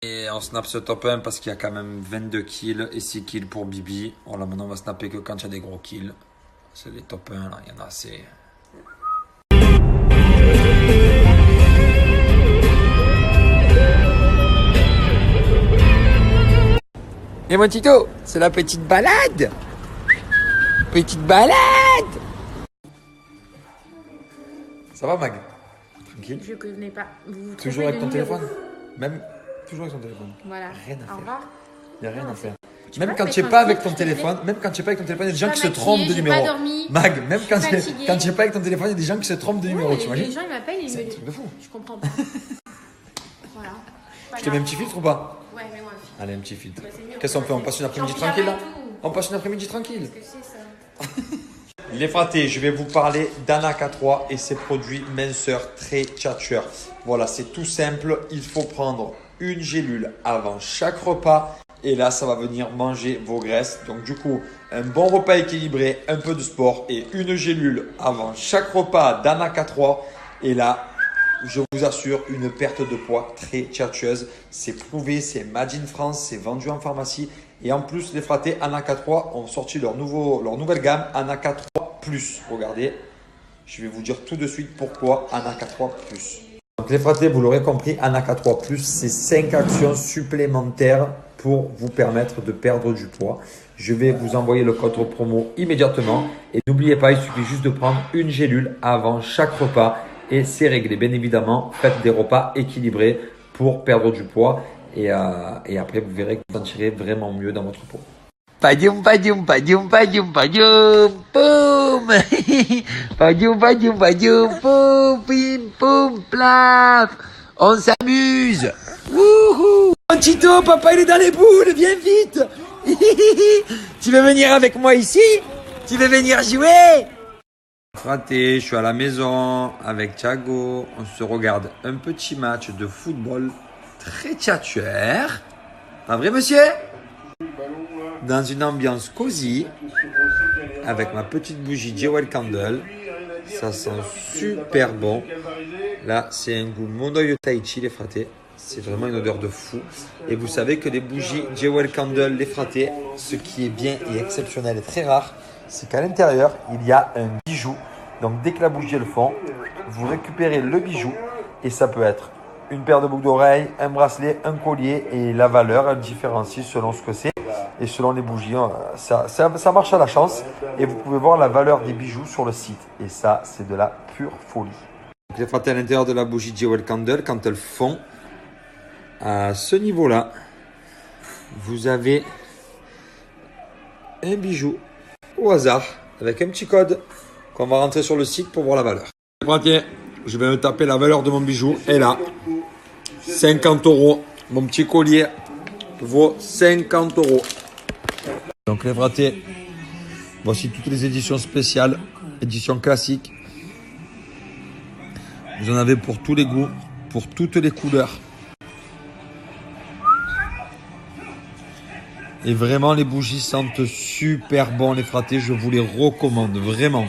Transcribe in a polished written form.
Et on snap ce top 1 parce qu'il y a quand même 22 kills et 6 kills pour Bibi. Voilà, maintenant on va snapper que quand il y a des gros kills. C'est les top 1 là, il y en a assez. Et mon Tito, c'est la petite balade. Petite balade. Ça va Mag? Tranquille? Je connais pas. Vous Toujours avec ton téléphone? Même toujours avec ton téléphone. Voilà. Rien à Au faire. revoir. Il n'y a rien à faire. Tu Même peux quand me tu n'es mettre pas un avec truc, ton s'il te plaît téléphone, même quand tu n'es pas avec ton téléphone, il y a des gens pas qui se maquillée, trompent de j'ai numéro. pas dormi. Mag, même quand suis fatiguée. tu n'es pas avec ton téléphone, il y a des gens qui se trompent de numéro, tu Les imagines? gens ils m'appellent et ils C'est me un disent. truc de fou. Je comprends pas. Voilà. Je te mets un petit filtre ou pas? Ouais, mais moi aussi. Allez, un petit filtre. Bah, c'est mieux. Qu'est-ce qu'on fait? On passe une après-midi tranquille là? On passe une après-midi tranquille. Qu'est-ce que c'est ça? Les fratés, je vais vous parler d'Anaka3 et ses produits minceurs très tchatcheurs. Voilà, c'est tout simple. Il faut prendre une gélule avant chaque repas. Et là, ça va venir manger vos graisses. Donc du coup, un bon repas équilibré, un peu de sport et une gélule avant chaque repas d'Anaka3. Et là, je vous assure, une perte de poids très tchatcheuse. C'est prouvé, c'est made in France, c'est vendu en pharmacie. Et en plus, les fratés Anaka3 ont sorti leur nouvelle gamme Anaka3 Plus. Regardez, je vais vous dire tout de suite pourquoi Anaka3 Plus. Donc les fratés, vous l'aurez compris, Anaka3 Plus, c'est 5 actions supplémentaires pour vous permettre de perdre du poids. Je vais vous envoyer le code promo immédiatement. Et n'oubliez pas, il suffit juste de prendre une gélule avant chaque repas. Et c'est réglé. Bien évidemment, faites des repas équilibrés pour perdre du poids. Et après, vous verrez que vous en tirez vraiment mieux dans votre peau. Padioum, padioum, padioum, padioum, padioum, poum. Padioum, padioum, padioum, poum, pim, poum, plaf. On s'amuse. Wouhou. Mon Tito, papa, il est dans les boules, viens vite. Tu veux venir avec moi ici? Tu veux venir jouer? Fraté, je suis à la maison avec Thiago. On se regarde un petit match de football très tchatcheur. Pas vrai, monsieur? Dans une ambiance cosy, avec ma petite bougie Jewel Candle. Ça sent super bon. Là, c'est un goût Mondoyo Taichi, les fratés. C'est vraiment une odeur de fou. Et vous savez que les bougies Jewel Candle, les fratés, ce qui est bien et exceptionnel et très rare, c'est qu'à l'intérieur, il y a un bijou. Donc, dès que la bougie est le fond, vous récupérez le bijou et ça peut être une paire de boucles d'oreilles, un bracelet, un collier et la valeur, elle différencie selon ce que c'est et selon les bougies. Ça marche à la chance et vous pouvez voir la valeur des bijoux sur le site. Et ça, c'est de la pure folie. Donc, les fratés à l'intérieur de la bougie Jewel Candle, quand elles fond à ce niveau-là, vous avez un bijou au hasard avec un petit code qu'on va rentrer sur le site pour voir la valeur. Tiens, je vais me taper la valeur de mon bijou et là, 50 €. Mon petit collier vaut 50 €. Donc les fratés, voici toutes les éditions spéciales, éditions classiques. Vous en avez pour tous les goûts, pour toutes les couleurs. Et vraiment, les bougies sentent super bon, les fratés. Je vous les recommande, vraiment.